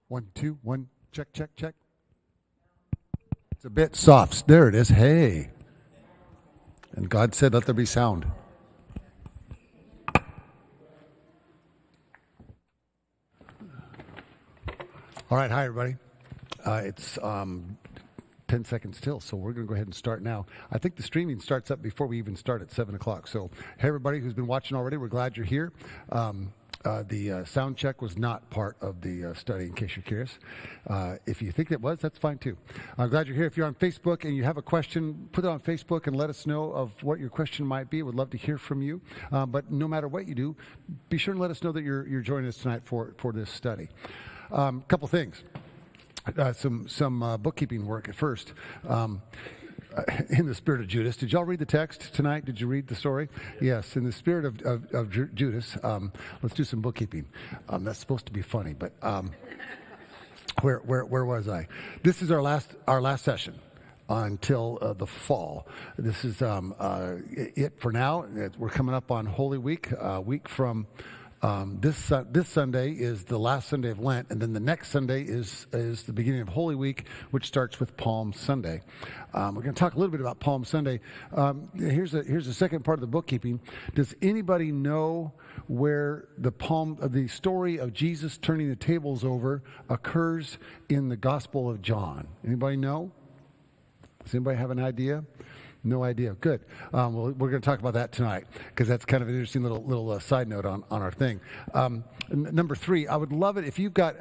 1, 2, 1, check, check, check. It's a bit soft. There it is. Hey. And God said, let there be sound. All right. Hi, everybody. It's 10 seconds till, so we're going to go ahead and start now. I think the streaming starts up before we even start at 7 o'clock. So, hey, everybody who's been watching already, we're glad you're here. The sound check was not part of the study, in case you're curious. If you think it was, that's fine too. I'm glad you're here. If you're on Facebook and you have a question, put it on Facebook and let us know of what your question might be. We'd love to hear from you. But no matter what you do, be sure and let us know that you're joining us tonight for this study. Couple things. Some bookkeeping work at first. In the spirit of Judas. Did y'all read the text tonight? Did you read the story? Yes. In the spirit of Judas, let's do some bookkeeping. That's supposed to be funny, but where was I? This is our last session until the fall. This is it for now. We're coming up on Holy Week, a week from this Sunday is the last Sunday of Lent, and then the next Sunday is the beginning of Holy Week, which starts with Palm Sunday. We're going to talk a little bit about Palm Sunday. Here's the second part of the bookkeeping. Does anybody know where the story of Jesus turning the tables over occurs in the Gospel of John? Anybody know? Does anybody have an idea? No idea. Good. Well, we're going to talk about that tonight because that's kind of an interesting little side note on our thing. Number 3, I would love it if you've got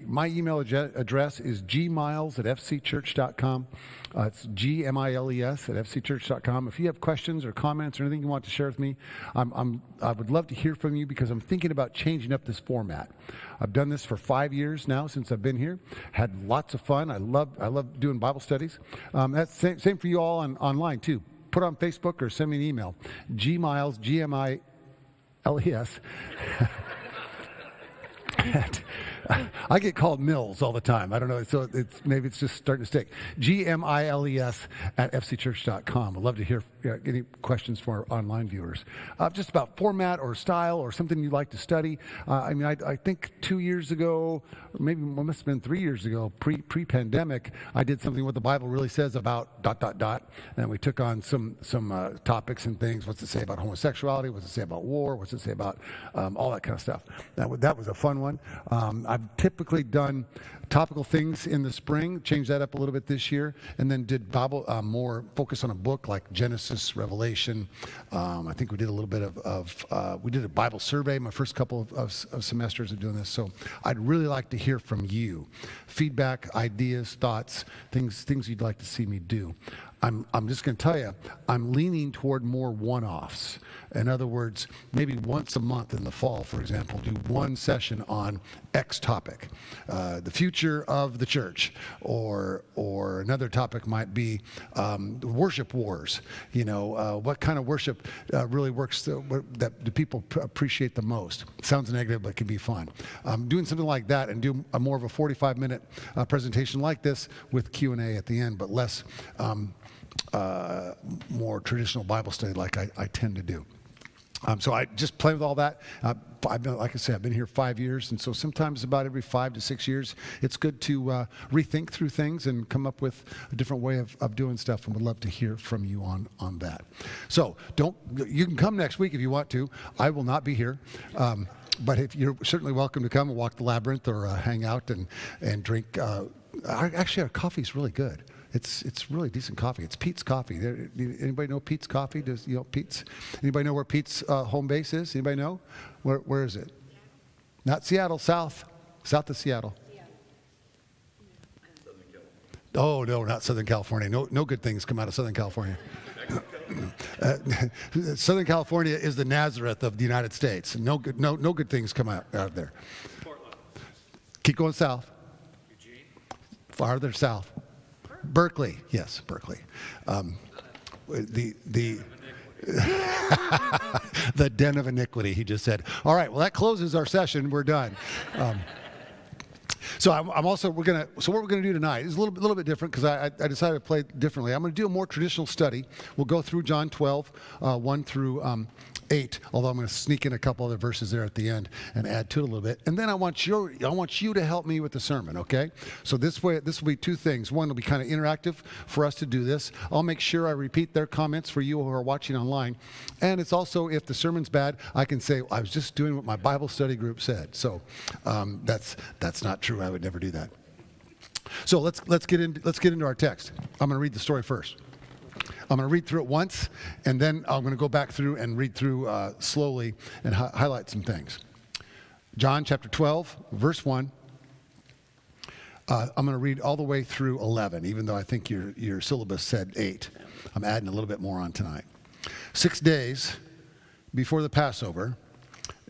my email address is gmiles@fcchurch.com. It's gmiles@fcchurch.com. If you have questions or comments or anything you want to share with me, I would love to hear from you because I'm thinking about changing up this format. I've done this for 5 years now since I've been here. Had lots of fun. I love doing Bible studies. That's same for you all online too. Put on Facebook or send me an email. Gmiles, Gmiles. I get called Mills all the time. I don't know. So maybe it's just starting to stick. gmiles@fcchurch.com. I'd love to hear any questions for our online viewers. Just about format or style or something you'd like to study. I think 2 years ago, or maybe it must have been 3 years ago, pre-pandemic, I did something what the Bible really says about ... And we took on some topics and things. What's it say about homosexuality? What's it say about war? What's it say about all that kind of stuff? That was a fun one. I've typically done topical things in the spring, changed that up a little bit this year, and then did Bible more focus on a book like Genesis, Revelation. I think we did a little bit we did a Bible survey my first couple of semesters of doing this. So I'd really like to hear from you. Feedback, ideas, thoughts, things you'd like to see me do. I'm just going to tell you, I'm leaning toward more one-offs. In other words, maybe once a month in the fall, for example, do one session on X topic, the future of the church, or another topic might be worship wars. What kind of worship really works that do people appreciate the most? Sounds negative, but can be fun. Doing something like that and do more of a 45-minute presentation like this with Q&A at the end, but less more traditional Bible study like I tend to do. So I just play with all that. Like I said, I've been here 5 years, and so sometimes about every 5 to 6 years, it's good to rethink through things and come up with a different way of doing stuff, and would love to hear from you on that. So you can come next week if you want to. I will not be here. But if you're certainly welcome to come and walk the labyrinth or hang out and drink. Actually, our coffee is really good. It's really decent coffee. It's Pete's Coffee. Anybody know Pete's Coffee? Pete's? Anybody know where Pete's home base is? Anybody know? Where is it? Not Seattle, south of Seattle. Oh no, not Southern California. No good things come out of Southern California. Southern California is the Nazareth of the United States. No good things come out of there. Portland. Keep going south. Eugene. Farther south. Berkeley. Yes, Berkeley. The the den of iniquity, he just said. All right, well, that closes our session. We're done. So what we're going to do tonight is a little bit different because I decided to play differently. I'm going to do a more traditional study. We'll go through John 12, 1 through 8, although I'm going to sneak in a couple other verses there at the end and add to it a little bit. And then I want you to help me with the sermon, okay? So this will be two things. One will be kind of interactive for us to do this. I'll make sure I repeat their comments for you who are watching online. And it's also, if the sermon's bad, I can say, I was just doing what my Bible study group said. So that's not true. I would never do that. So let's get into our text. I'm going to read the story first. I'm going to read through it once, and then I'm going to go back through and read through slowly and highlight some things. John chapter 12, verse 1. I'm going to read all the way through 11, even though I think your syllabus said 8. I'm adding a little bit more on tonight. 6 days before the Passover,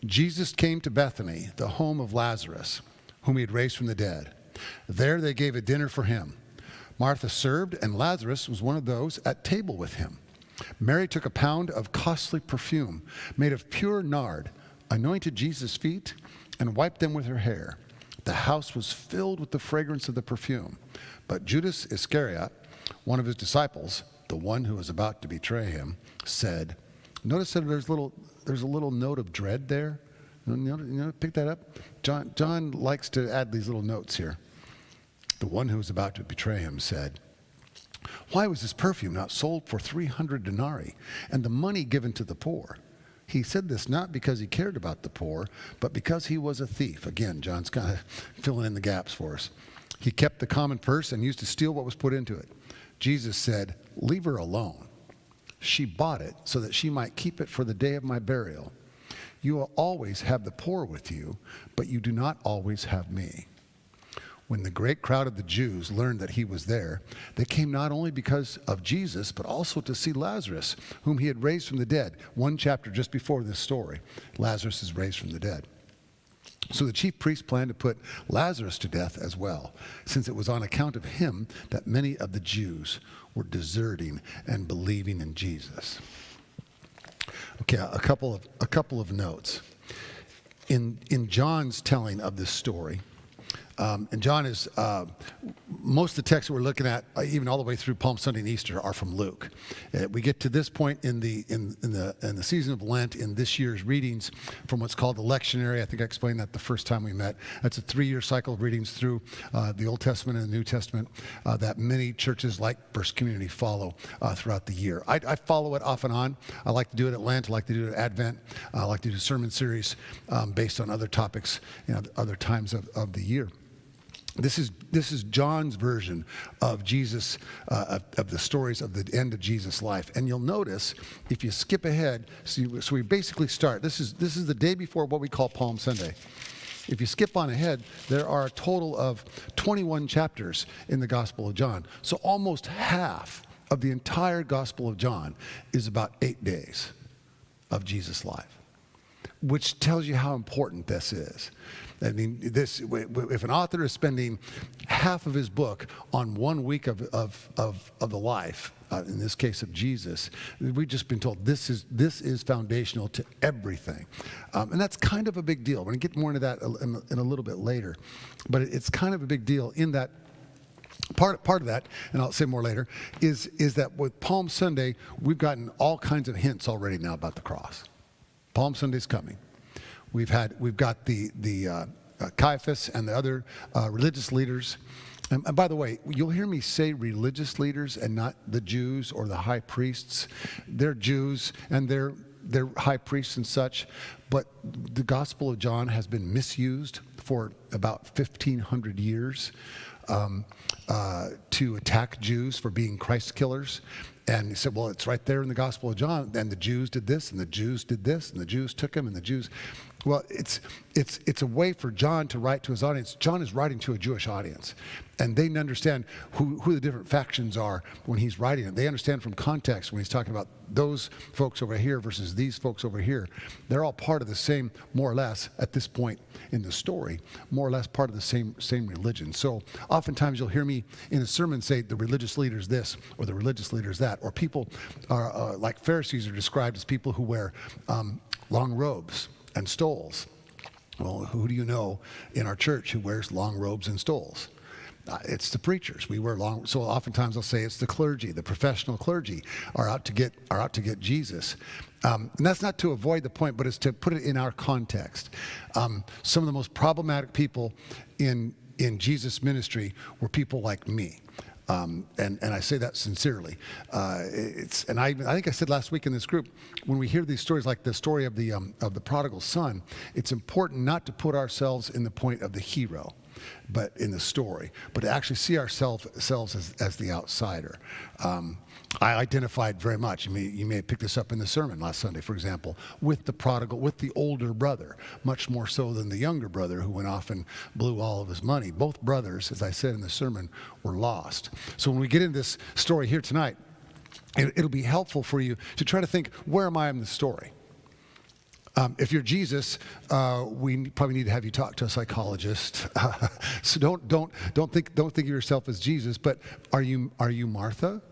Jesus came to Bethany, the home of Lazarus, whom he had raised from the dead. There they gave a dinner for him. Martha served, and Lazarus was one of those at table with him. Mary took a pound of costly perfume made of pure nard, anointed Jesus' feet, and wiped them with her hair. The house was filled with the fragrance of the perfume. But Judas Iscariot, one of his disciples, the one who was about to betray him, said, notice that there's a little note of dread there. Pick that up. John likes to add these little notes here. The one who was about to betray him said, why was this perfume not sold for 300 denarii and the money given to the poor? He said this not because he cared about the poor, but because he was a thief. Again, John's kind of filling in the gaps for us. He kept the common purse and used to steal what was put into it. Jesus said, leave her alone. She bought it so that she might keep it for the day of my burial. You will always have the poor with you, but you do not always have me. When the great crowd of the Jews learned that he was there, they came not only because of Jesus, but also to see Lazarus, whom he had raised from the dead. One chapter just before this story, Lazarus is raised from the dead. So the chief priests planned to put Lazarus to death as well, since it was on account of him that many of the Jews were deserting and believing in Jesus. Okay, a couple of notes. In John's telling of this story, and John is, most of the texts we're looking at, even all the way through Palm Sunday and Easter, are from Luke. We get to this point in the season of Lent in this year's readings from what's called the Lectionary. I think I explained that the first time we met. That's a 3-year cycle of readings through the Old Testament and the New Testament that many churches like First Community follow throughout the year. I follow it off and on. I like to do it at Lent. I like to do it at Advent. I like to do sermon series based on other topics, other times of the year. This is John's version of Jesus, of the stories of the end of Jesus' life. And you'll notice, if you skip ahead, so we basically start. This is the day before what we call Palm Sunday. If you skip on ahead, there are a total of 21 chapters in the Gospel of John. So almost half of the entire Gospel of John is about 8 days of Jesus' life, which tells you how important this is. I mean, if an author is spending half of his book on 1 week of the life, in this case of Jesus, we've just been told this is foundational to everything. And that's kind of a big deal. We're going to get more into that in a little bit later. But it's kind of a big deal in that part of that, and I'll say more later, is that with Palm Sunday, we've gotten all kinds of hints already now about the cross. Palm Sunday's coming. We've got the Caiaphas and the other religious leaders. And by the way, you'll hear me say religious leaders and not the Jews or the high priests. They're Jews and they're high priests and such. But the Gospel of John has been misused for about 1,500 years to attack Jews for being Christ killers. And he said, well, it's right there in the Gospel of John. And the Jews did this, and the Jews did this, and the Jews took him, and the Jews. Well, it's a way for John to write to his audience. John is writing to a Jewish audience, and they understand who the different factions are when he's writing it. They understand from context when he's talking about those folks over here versus these folks over here. They're all part of the same, more or less, at this point in the story, more or less part of the same religion. So oftentimes you'll hear me in a sermon say the religious leader's this or the religious leader's that, or people are like Pharisees are described as people who wear long robes and stoles. Well, who do you know in our church who wears long robes and stoles? It's the preachers. We wear long. So oftentimes I'll say it's the clergy, the professional clergy are out to get Jesus. And that's not to avoid the point, but it's to put it in our context. Some of the most problematic people in Jesus' ministry were people like me. And I say that sincerely. I think I said last week in this group, when we hear these stories like the story of the prodigal son, it's important not to put ourselves in the point of the hero, but in the story, but to actually see ourselves as the outsider. I identified very much. You may have picked this up in the sermon last Sunday, for example, with the prodigal, with the older brother, much more so than the younger brother who went off and blew all of his money. Both brothers, as I said in the sermon, were lost. So when we get into this story here tonight, it'll be helpful for you to try to think, where am I in the story? If you're Jesus, we probably need to have you talk to a psychologist. So don't think of yourself as Jesus. But are you Martha?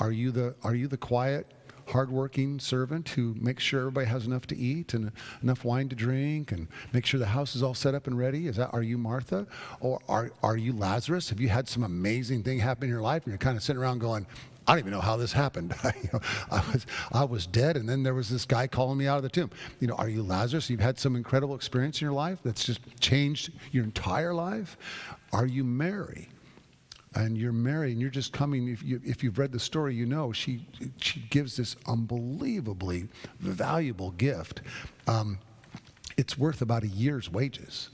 Are you the quiet, hardworking servant who makes sure everybody has enough to eat and enough wine to drink and make sure the house is all set up and ready? Are you Martha? Or are you Lazarus? Have you had some amazing thing happen in your life and you're kind of sitting around going, I don't even know how this happened. I was dead, and then there was this guy calling me out of the tomb. Are you Lazarus? You've had some incredible experience in your life that's just changed your entire life. Are you Mary? And you're Mary, and you're just coming. If you've read the story, she gives this unbelievably valuable gift. It's worth about a year's wages.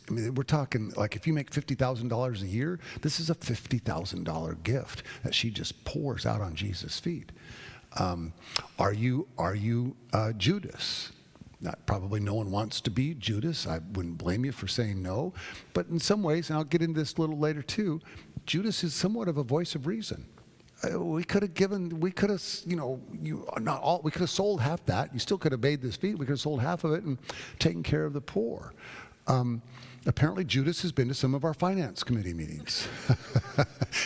We're talking like if you make $50,000 a year, this is a $50,000 gift that she just pours out on Jesus' feet. Are you Judas? Probably no one wants to be Judas. I wouldn't blame you for saying no. But in some ways, and I'll get into this a little later too, Judas is somewhat of a voice of reason. We could have sold half that. You still could have bathed his feet. We could have sold half of it and taken care of the poor. Apparently Judas has been to some of our finance committee meetings.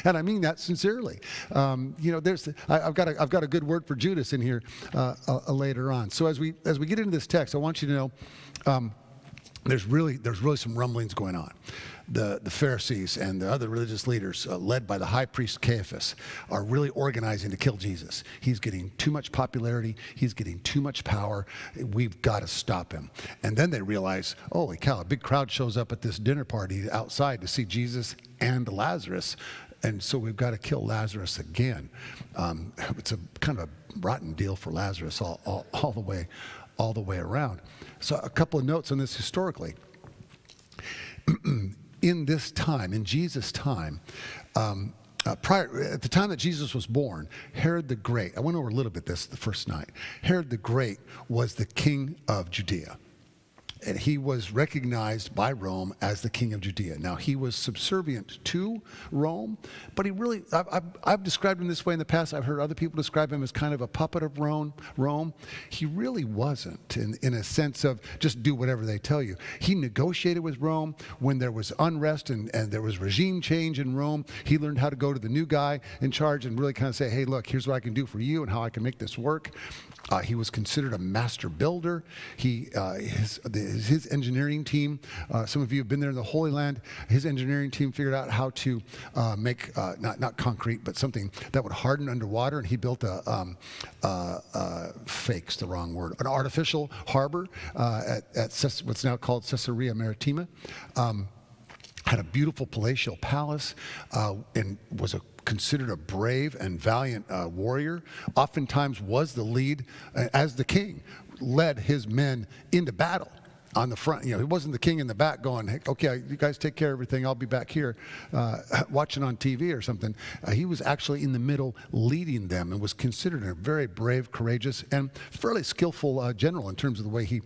And I mean that sincerely. I've got a good word for Judas in here later on. So as we get into this text, I want you to know there's really some rumblings going on. The Pharisees and the other religious leaders, led by the high priest Caiaphas, are really organizing to kill Jesus. He's getting too much popularity. He's getting too much power. We've got to stop him. And then they realize, holy cow, a big crowd shows up at this dinner party outside to see Jesus and Lazarus. And so we've got to kill Lazarus again. It's a kind of a rotten deal for Lazarus all the way around. So a couple of notes on this historically. In this time, in Jesus' time, at the time that Jesus was born, Herod the Great, I went over a little bit this the first night. Herod the Great was the king of Judea. And he was recognized by Rome as the king of Judea. Now, he was subservient to Rome, but he really, I've described him this way in the past. I've heard other people describe him as kind of a puppet of Rome. He really wasn't, in a sense of just do whatever they tell you. He negotiated with Rome when there was unrest and there was regime change in Rome. He learned how to go to the new guy in charge and really kind of say, hey, look, here's what I can do for you and how I can make this work. He was considered a master builder. His engineering team, some of you have been there in the Holy Land, his engineering team figured out how to make, not concrete, but something that would harden underwater, and he built fake's the wrong word, an artificial harbor at what's now called Caesarea Maritima. Had a beautiful palatial palace and was considered a brave and valiant warrior. Oftentimes was the lead as the king, led his men into battle. on the front. He wasn't the king in the back going, hey, okay, you guys take care of everything. I'll be back here watching on TV or something. He was actually in the middle leading them and was considered a very brave, courageous, and fairly skillful general in terms of the way he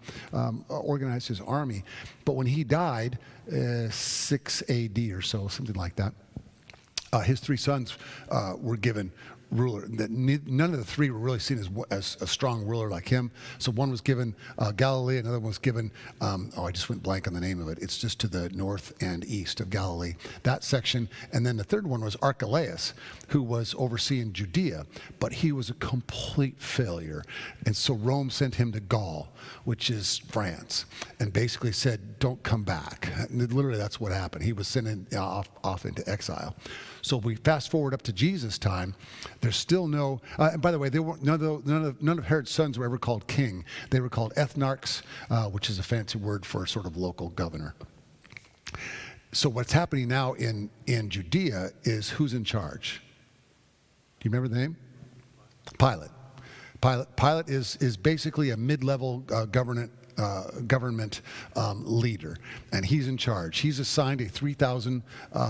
organized his army. But when he died, 6 AD or so, something like that, his 3 sons were given ruler. None of the 3 were really seen as a strong ruler like him. So one was given Galilee, another one was given, I just went blank on the name of it. It's just to the north and east of Galilee, that section. And then the third one was Archelaus, who was overseeing Judea, but he was a complete failure. And so Rome sent him to Gaul, which is France, and basically said, don't come back. And literally, that's what happened. He was sent off into exile. So we fast forward up to Jesus' time. There's still no. And by the way, none of Herod's sons were ever called king. They were called ethnarchs, which is a fancy word for a sort of local governor. So what's happening now in Judea is who's in charge? Do you remember the name? Pilate. Pilate is basically a mid-level government leader, and he's in charge. He's assigned a 3,000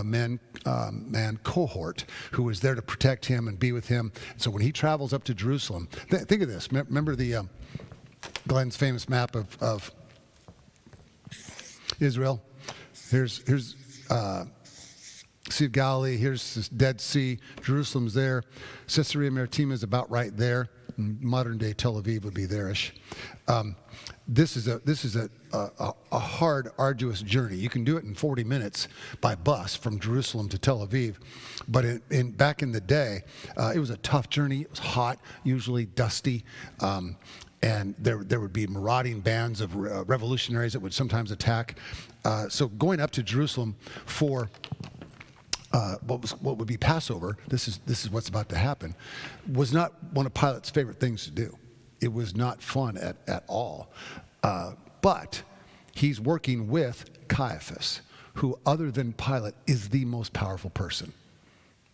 man cohort who is there to protect him and be with him. So when he travels up to Jerusalem, think of this. Remember the Glenn's famous map of Israel? Here's Sea of Galilee. Here's this Dead Sea. Jerusalem's there. Caesarea Maritima is about right there. Modern day Tel Aviv would be there-ish. This is a hard, arduous journey. You can do it in 40 minutes by bus from Jerusalem to Tel Aviv, but back in the day, it was a tough journey. It was hot, usually dusty, and there would be marauding bands of revolutionaries that would sometimes attack. So going up to Jerusalem for what would be Passover, this is what's about to happen, was not one of Pilate's favorite things to do. It was not fun at all. But he's working with Caiaphas, who, other than Pilate, is the most powerful person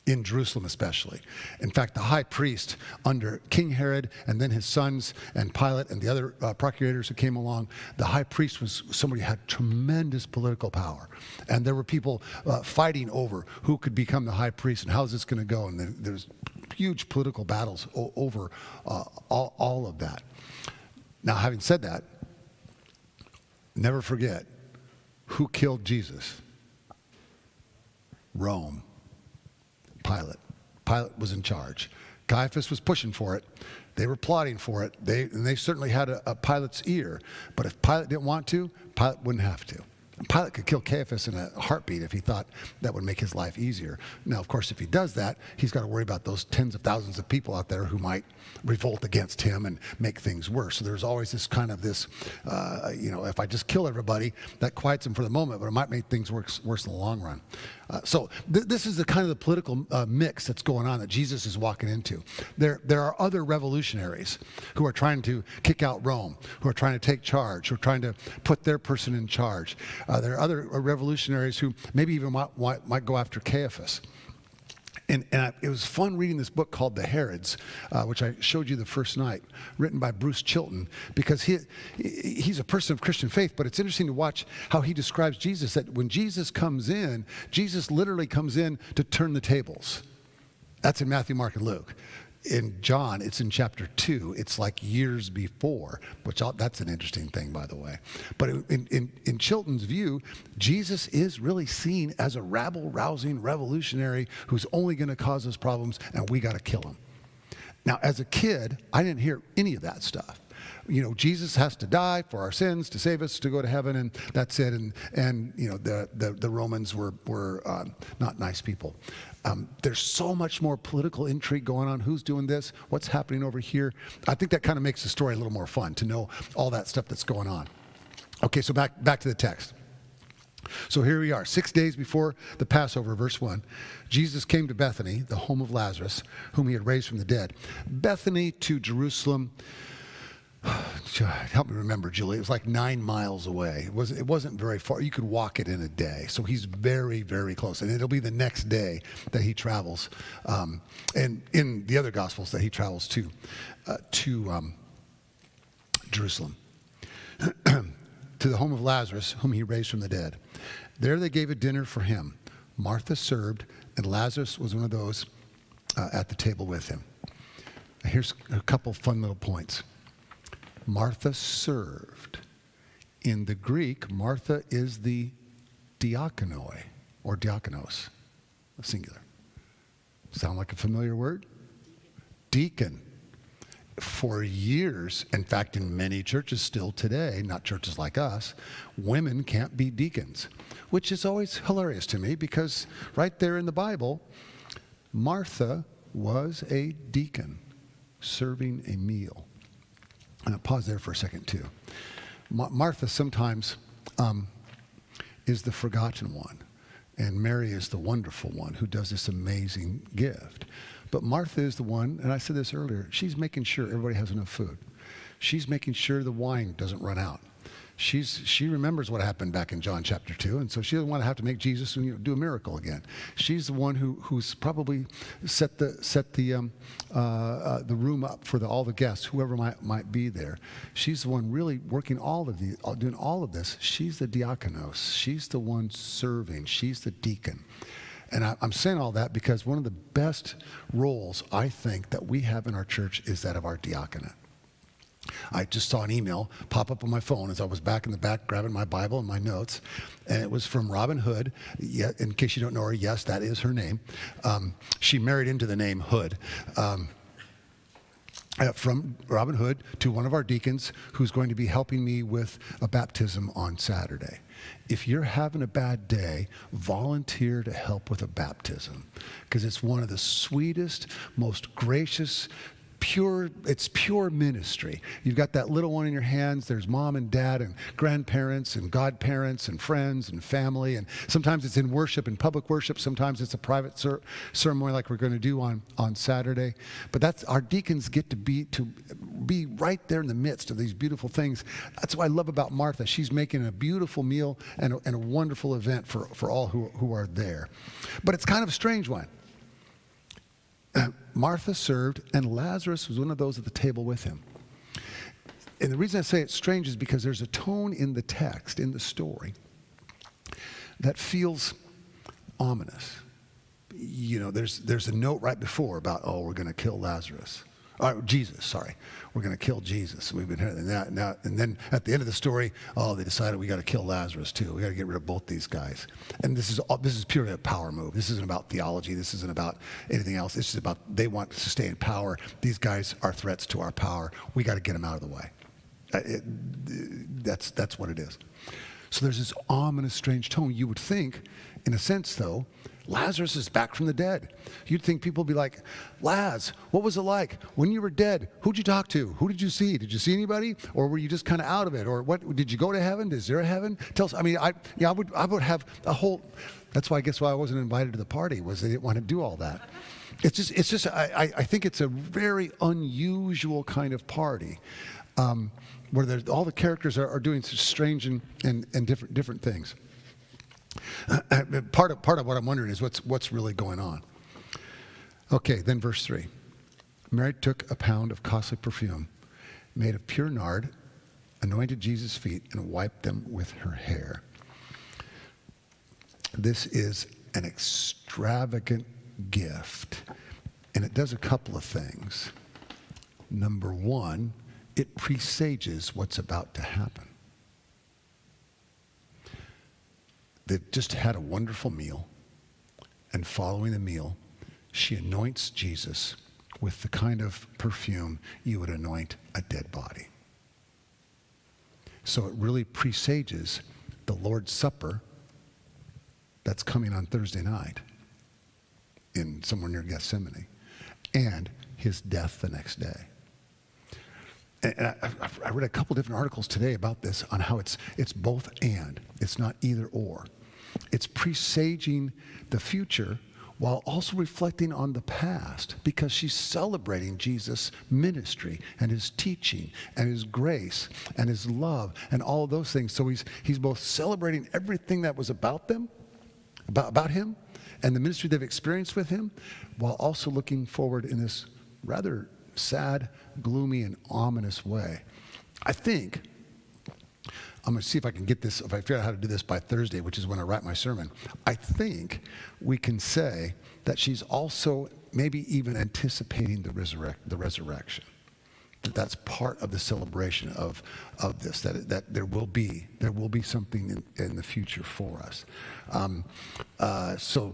in Jerusalem especially. In fact, the high priest under King Herod and then his sons and Pilate and the other procurators who came along, the high priest was somebody who had tremendous political power. And there were people fighting over who could become the high priest and how's this going to go. And there's huge political battles over all of that. Now, having said that, never forget who killed Jesus. Rome. Pilate was in charge. Caiaphas was pushing for it. They were plotting for it. They certainly had a Pilate's ear. But if Pilate didn't want to, Pilate wouldn't have to. Pilate could kill Caiaphas in a heartbeat if he thought that would make his life easier. Now, of course, if he does that, he's got to worry about those tens of thousands of people out there who might revolt against him and make things worse. So there's always this kind of if I just kill everybody, that quiets him for the moment, but it might make things worse in the long run. So this is the kind of the political mix that's going on that Jesus is walking into. There are other revolutionaries who are trying to kick out Rome, who are trying to take charge, who are trying to put their person in charge. There are other revolutionaries who maybe even might go after Caiaphas. And it was fun reading this book called The Herods, which I showed you the first night, written by Bruce Chilton, because he's a person of Christian faith, but it's interesting to watch how he describes Jesus, that when Jesus comes in, Jesus literally comes in to turn the tables. That's in Matthew, Mark, and Luke. In John, it's in chapter 2. It's like years before, that's an interesting thing, by the way. But in Chilton's view, Jesus is really seen as a rabble-rousing revolutionary who's only going to cause us problems, and we got to kill him. Now, as a kid, I didn't hear any of that stuff. Jesus has to die for our sins to save us to go to heaven, and that's it. And the Romans were not nice people. There's so much more political intrigue going on. Who's doing this? What's happening over here? I think that kind of makes the story a little more fun to know all that stuff that's going on. Okay, so back to the text. So here we are, 6 days before the Passover, verse 1. Jesus came to Bethany, the home of Lazarus, whom he had raised from the dead. Bethany to Jerusalem, help me remember, Julie, it was like 9 miles away. It wasn't very far. You could walk it in a day. So he's very, very close. And it'll be the next day that he travels. And in the other Gospels that he travels to Jerusalem. to the home of Lazarus, whom he raised from the dead. There they gave a dinner for him. Martha served, and Lazarus was one of those at the table with him. Here's a couple fun little points. Martha served. In the Greek, Martha is the diakonoi, or diakonos, singular. Sound like a familiar word? Deacon. For years, in fact, in many churches still today, not churches like us, women can't be deacons, which is always hilarious to me because right there in the Bible, Martha was a deacon serving a meal. And I'll pause there for a second too. Martha sometimes is the forgotten one, and Mary is the wonderful one who does this amazing gift. But Martha is the one, and I said this earlier, she's making sure everybody has enough food. She's making sure the wine doesn't run out. She remembers what happened back in John chapter 2, and so she doesn't want to have to make Jesus do a miracle again. She's the one who's probably set the room up for all the guests, whoever might be there. She's the one really working doing all of this. She's the diakonos. She's the one serving. She's the deacon. And I'm saying all that because one of the best roles I think that we have in our church is that of our diaconate. I just saw an email pop up on my phone as I was back in the back grabbing my Bible and my notes, and it was from Robin Hood. Yeah, in case you don't know her, yes, that is her name. She married into the name Hood. From Robin Hood to one of our deacons who's going to be helping me with a baptism on Saturday. If you're having a bad day, volunteer to help with a baptism because it's one of the sweetest, most gracious, it's pure ministry. You've got that little one in your hands. There's mom and dad and grandparents and godparents and friends and family. And sometimes it's in worship, in public worship. Sometimes it's a private ceremony like we're going to do on Saturday. But that's our deacons get to be right there in the midst of these beautiful things. That's what I love about Martha. She's making a beautiful meal and a wonderful event for all who are there. But it's kind of a strange one. Martha served, and Lazarus was one of those at the table with him. And the reason I say it's strange is because there's a tone in the text, in the story, that feels ominous. You know, there's a note right before about, we're going to kill Lazarus. Jesus, sorry. We're going to kill Jesus. We've been hearing that now. And then at the end of the story, they decided we got to kill Lazarus too. We got to get rid of both these guys. And this is purely a power move. This isn't about theology. This isn't about anything else. It's just about they want to stay in power. These guys are threats to our power. We got to get them out of the way. That's what it is. So there's this ominous, strange tone. You would think, in a sense, though, Lazarus is back from the dead. You'd think people would be like, Laz, what was it like when you were dead? Who'd you talk to? Who did you see? Did you see anybody? Or were you just kind of out of it? Or what? Did you go to heaven? Is there a heaven? Tell us. I mean, I would have a whole. That's why I guess why I wasn't invited to the party was they didn't want to do all that. It's just. I think it's a very unusual kind of party. Where all the characters are doing such strange and different things. Part of what I'm wondering is what's really going on. Okay, then verse 3. Mary took a pound of costly perfume, made of pure nard, anointed Jesus' feet, and wiped them with her hair. This is an extravagant gift, and it does a couple of things. Number one, it presages what's about to happen. They've just had a wonderful meal, and following the meal, she anoints Jesus with the kind of perfume you would anoint a dead body. So it really presages the Lord's Supper that's coming on Thursday night in somewhere near Gethsemane, and his death the next day. And I read a couple different articles today about this on how it's both and. It's not either or. It's presaging the future while also reflecting on the past because she's celebrating Jesus' ministry and his teaching and his grace and his love and all of those things. So he's both celebrating everything that was about them, about him, and the ministry they've experienced with him, while also looking forward in this rather sad, gloomy, and ominous way. I think I'm going to see if I can get this, if I figure out how to do this by Thursday, which is when I write my sermon. I think we can say that she's also maybe even anticipating the resurrection. That's part of the celebration of this, that there will be something in the future for us. So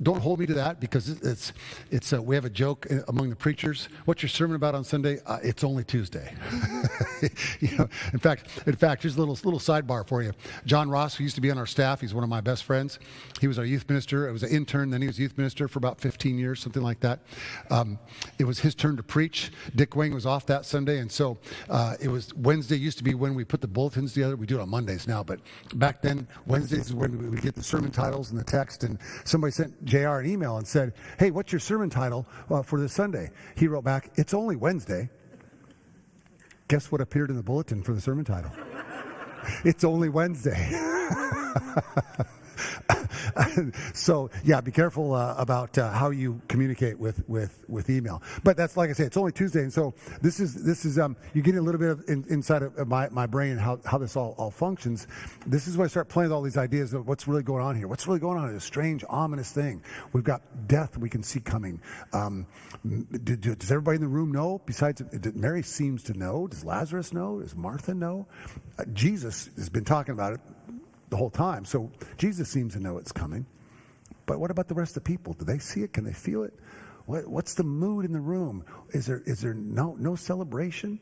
don't hold me to that, because it's we have a joke among the preachers. What's your sermon about on Sunday? It's only Tuesday. In fact, here's a little sidebar for you. John Ross, who used to be on our staff, he's one of my best friends. He was our youth minister. I was an intern, then he was youth minister for about 15 years, something like that. It was his turn to preach. Dick Wing was off that Sunday, and so it was Wednesday. Used to be when we put the bulletins together. We do it on Mondays now, but back then Wednesdays is when we get the sermon titles and the text. And somebody sent JR an email and said, "Hey, what's your sermon title for this Sunday?" He wrote back, "It's only Wednesday." Guess what appeared in the bulletin for the sermon title? It's only Wednesday. So yeah, be careful about how you communicate with email. But that's, like I say, it's only Tuesday, and so this is you're getting a little bit of inside of my brain and how this all functions. This is when I start playing with all these ideas of what's really going on here. What's really going on is a strange, ominous thing. We've got death we can see coming. Does everybody in the room know? Besides, Mary seems to know. Does Lazarus know? Does Martha know? Jesus has been talking about it the whole time, so Jesus seems to know it's coming. But what about the rest of the people? Do they see it? Can they feel it? What's the mood in the room? Is there no celebration?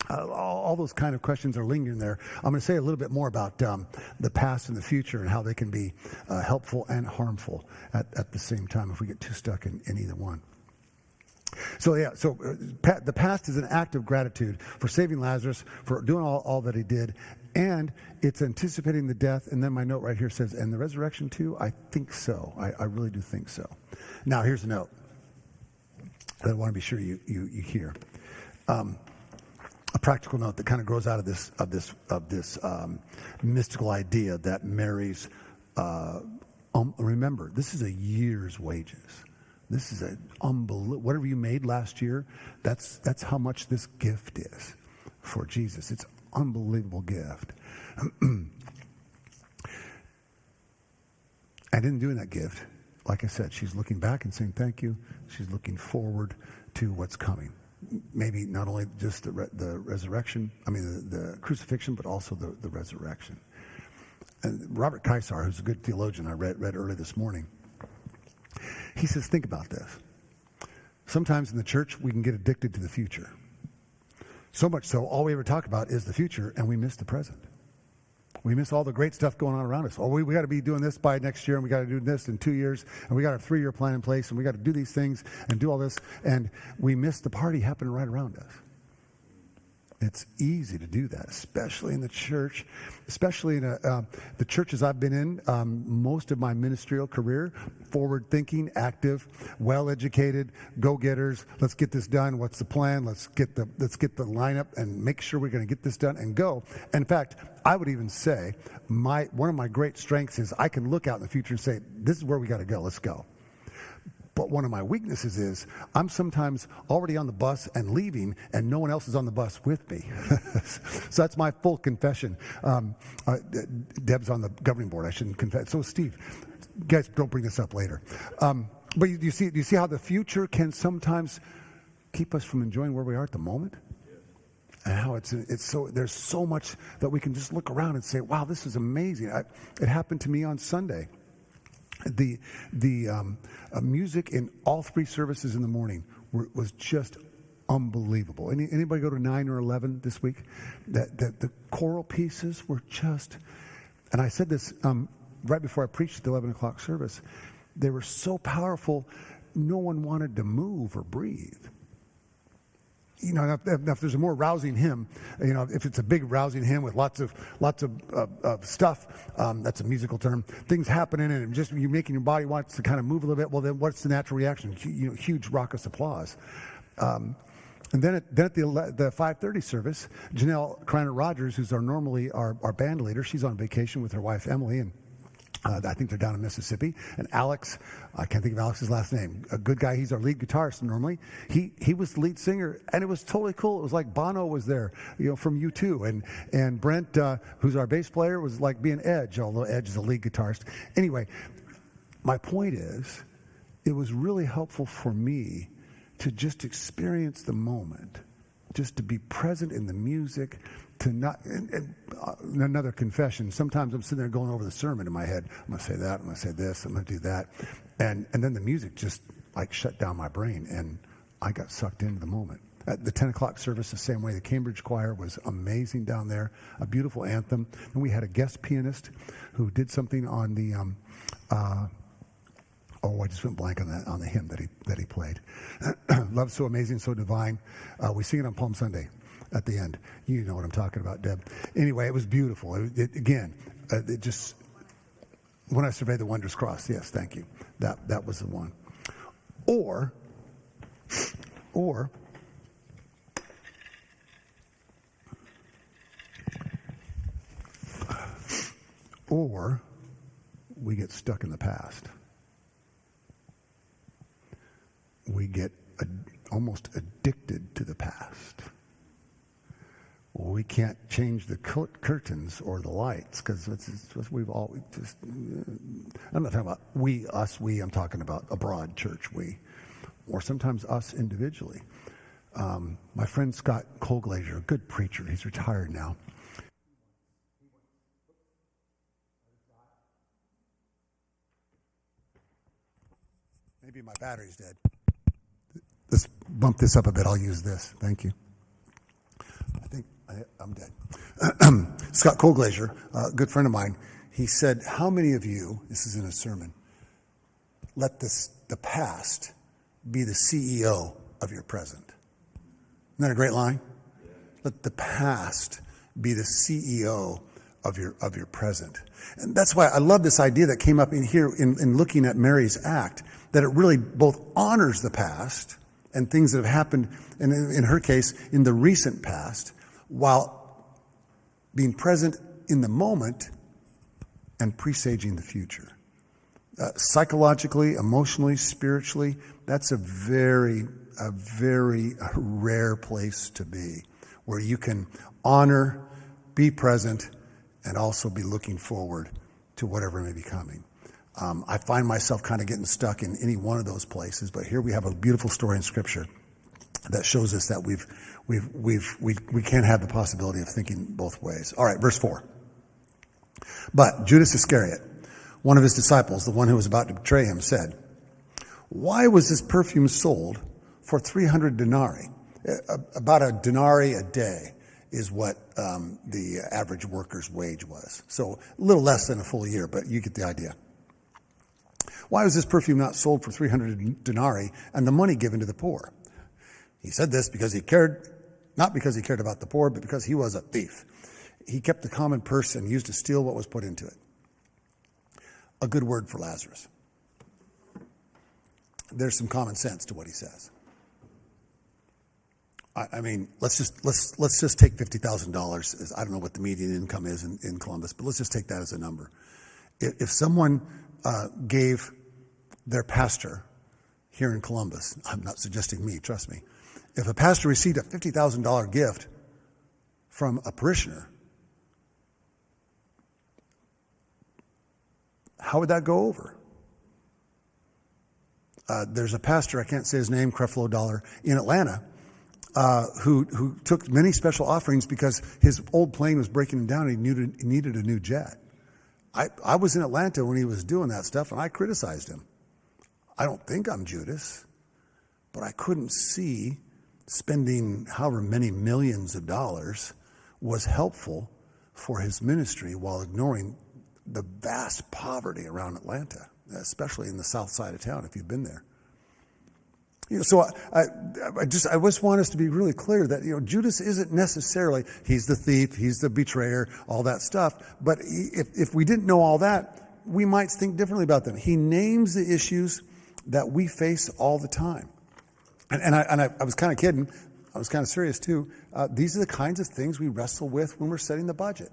All those kind of questions are lingering there. I'm going to say a little bit more about the past and the future and how they can be helpful and harmful at the same time if we get too stuck in either one. So the past is an act of gratitude for saving Lazarus, for doing all that he did, and it's anticipating the death. And then my note right here says, and the resurrection too? I think so. I really do think so. Now, here's a note that I want to be sure you hear. A practical note that kind of grows out of this mystical idea that Mary's, remember, this is a year's wages. This is an unbelievable, whatever you made last year, that's how much this gift is for Jesus. It's an unbelievable gift. And in doing that gift, like I said, she's looking back and saying thank you. She's looking forward to what's coming. Maybe not only just the resurrection, the crucifixion, but also the resurrection. And Robert Kaisar, who's a good theologian I read early this morning, he says, think about this. Sometimes in the church, we can get addicted to the future. So much so, all we ever talk about is the future, and we miss the present. We miss all the great stuff going on around us. Oh, we got to be doing this by next year, and we got to do this in 2 years, and we got a 3-year plan in place, and we got to do these things and do all this, and we miss the party happening right around us. It's easy to do that, especially in the church, especially in the churches I've been in. Most of my ministerial career, forward-thinking, active, well-educated, go-getters. Let's get this done. What's the plan? Let's get the lineup and make sure we're going to get this done and go. In fact, I would even say one of my great strengths is I can look out in the future and say, this is where we got to go. Let's go. But one of my weaknesses is I'm sometimes already on the bus and leaving, and no one else is on the bus with me. So that's my full confession. Deb's on the governing board. I shouldn't confess. So Steve, guys, don't bring this up later. But you see how the future can sometimes keep us from enjoying where we are at the moment, and how it's so there's so much that we can just look around and say, wow, this is amazing. It happened to me on Sunday. The music in all 3 services in the morning was just unbelievable. Anybody go to 9 or 11 this week? The choral pieces were just, and I said this right before I preached the 11 o'clock service, they were so powerful, no one wanted to move or breathe. You know, if there's a more rousing hymn, you know, if it's a big rousing hymn with lots of stuff, that's a musical term, things happening and just you making your body wants to kind of move a little bit. Well, then what's the natural reaction? Huge raucous applause. And then at the 5:30 service, Janelle Kreiner Rogers, who's normally our band leader, she's on vacation with her wife Emily, and I think they're down in Mississippi. And Alex, I can't think of Alex's last name. A good guy. He's our lead guitarist normally. He was the lead singer, and it was totally cool. It was like Bono was there, from U2. And Brent, who's our bass player, was like being Edge, although Edge is a lead guitarist. Anyway, my point is, it was really helpful for me to just experience the moment, just to be present in the music, to not, and another confession, sometimes I'm sitting there going over the sermon in my head. I'm going to say that, I'm going to say this, I'm going to do that. And then the music just like shut down my brain, and I got sucked into the moment. At the 10 o'clock service, the same way, the Cambridge choir was amazing down there, a beautiful anthem. And we had a guest pianist who did something on the, I just went blank on the hymn that he played. Love So Amazing, So Divine. We sing it on Palm Sunday at the end. You know what I'm talking about, Deb. Anyway, it was beautiful. It just, when I surveyed the wondrous cross, yes, thank you. That was the one. Or we get stuck in the past. We get almost addicted to the past. Well, we can't change the curtains or the lights because we've always just. I'm not talking about we, us, we. I'm talking about a broad church, we, or sometimes us individually. My friend Scott Colglazier, a good preacher, he's retired now. Maybe my battery's dead. Let's bump this up a bit. I'll use this. Thank you. I think I'm dead. Scott Colglazier, a good friend of mine, he said, how many of you, this is in a sermon, let the past be the CEO of your present? Isn't that a great line? Let the past be the CEO of your present. And that's why I love this idea that came up in here in looking at Mary's act, that it really both honors the past and things that have happened, and in her case, in the recent past, while being present in the moment and presaging the future. Psychologically, emotionally, spiritually, that's a very rare place to be, where you can honor, be present, and also be looking forward to whatever may be coming. I find myself kind of getting stuck in any one of those places, but here we have a beautiful story in Scripture that shows us that we can't have the possibility of thinking both ways. All right, verse 4. But Judas Iscariot, one of his disciples, the one who was about to betray him, said, "Why was this perfume sold for 300 denarii?" About a denarii a day is what the average worker's wage was. So a little less than a full year, but you get the idea. Why was this perfume not sold for 300 denarii and the money given to the poor? He said this because not because he cared about the poor, but because he was a thief. He kept the common purse and used to steal what was put into it. A good word for Lazarus. There's some common sense to what he says. I mean, let's just take $50,000. I don't know what the median income is in Columbus, but let's just take that as a number. If someone gave their pastor here in Columbus, I'm not suggesting me, trust me. If a pastor received a $50,000 gift from a parishioner, how would that go over? There's a pastor, I can't say his name, Creflo Dollar, in Atlanta, who took many special offerings because his old plane was breaking him down and he needed a new jet. I was in Atlanta when he was doing that stuff, and I criticized him. I don't think I'm Judas, but I couldn't see spending however many millions of dollars was helpful for his ministry while ignoring the vast poverty around Atlanta, especially in the south side of town, if you've been there. So I just want us to be really clear that, Judas isn't necessarily, he's the thief, he's the betrayer, all that stuff. But if we didn't know all that, we might think differently about them. He names the issues that we face all the time. And I was kind of kidding. I was kind of serious too. These are the kinds of things we wrestle with when we're setting the budget,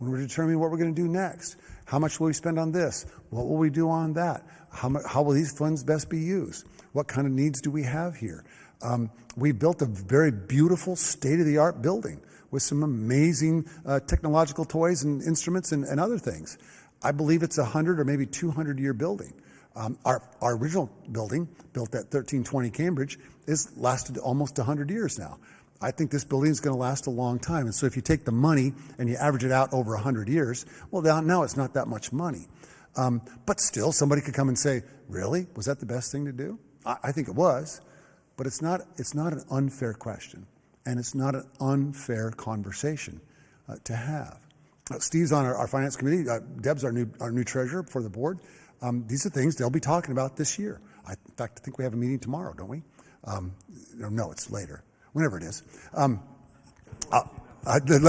when we're determining what we're going to do next. How much will we spend on this? What will we do on that? How will these funds best be used? What kind of needs do we have here? We built a very beautiful state-of-the-art building with some amazing technological toys and instruments and other things. I believe it's a 100 or maybe 200-year building. Our original building, built at 1320 Cambridge, is lasted almost 100 years now. I think this building is going to last a long time. And so if you take the money and you average it out over 100 years, well, now it's not that much money. But still, somebody could come and say, really? Was that the best thing to do? I think it was. But it's not an unfair question. And it's not an unfair conversation to have. Steve's on our finance committee. Deb's our new treasurer for the board. These are things they'll be talking about this year. In fact, I think we have a meeting tomorrow, don't we? No, it's later. Whenever it is. Let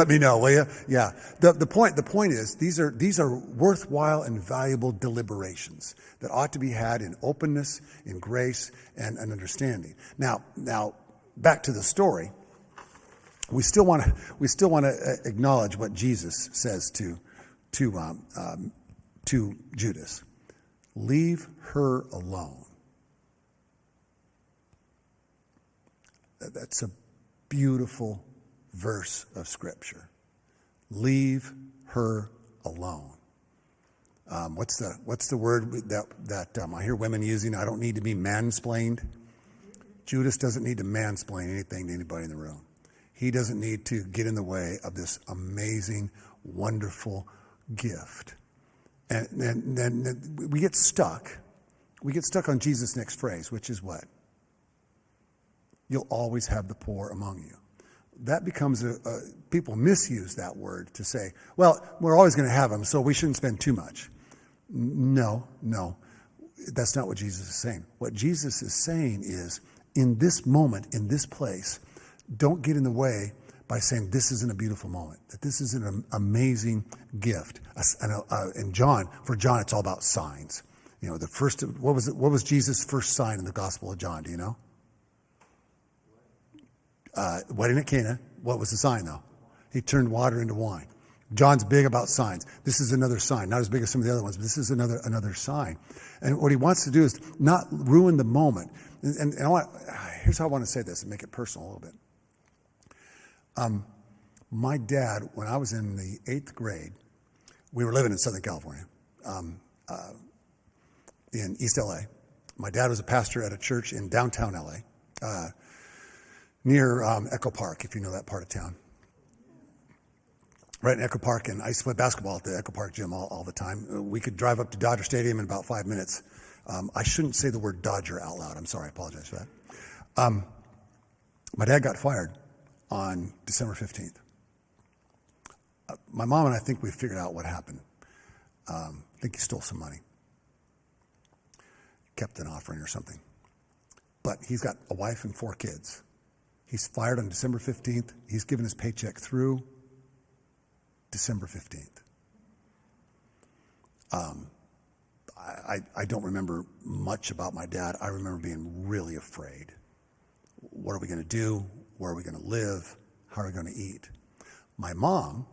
me know, will you? Yeah. The point is, these are worthwhile and valuable deliberations that ought to be had in openness, in grace, and understanding. Now, back to the story. We still want to acknowledge what Jesus says to Judas. Leave her alone. That's a beautiful verse of Scripture. Leave her alone. What's the word that I hear women using? I don't need to be mansplained. Judas doesn't need to mansplain anything to anybody in the room. He doesn't need to get in the way of this amazing, wonderful gift. And then we get stuck. We get stuck on Jesus' next phrase, which is what? You'll always have the poor among you. That becomes people misuse that word to say, well, we're always going to have them, so we shouldn't spend too much. No, that's not what Jesus is saying. What Jesus is saying is, in this moment, in this place, don't get in the way by saying this isn't a beautiful moment, that this is an amazing gift. And for John, it's all about signs. You know, what was Jesus' first sign in the Gospel of John? Do you know? Wedding at Cana. What was the sign, though? He turned water into wine. John's big about signs. This is another sign, not as big as some of the other ones, but this is another sign. And what he wants to do is not ruin the moment. And here's how I want to say this and make it personal a little bit. My dad, when I was in the 8th grade, we were living in Southern California, in East LA. My dad was a pastor at a church in downtown LA, near Echo Park, if you know that part of town. Right in Echo Park, and I used to play basketball at the Echo Park gym all the time. We could drive up to Dodger Stadium in about 5 minutes. I shouldn't say the word Dodger out loud. I'm sorry, I apologize for that. My dad got fired on December 15th. My mom and I think we figured out what happened. I think he stole some money. Kept an offering or something. But he's got a wife and 4 kids. He's fired on December 15th. He's given his paycheck through December 15th. I don't remember much about my dad. I remember being really afraid. What are we going to do? Where are we going to live? How are we going to eat? My mom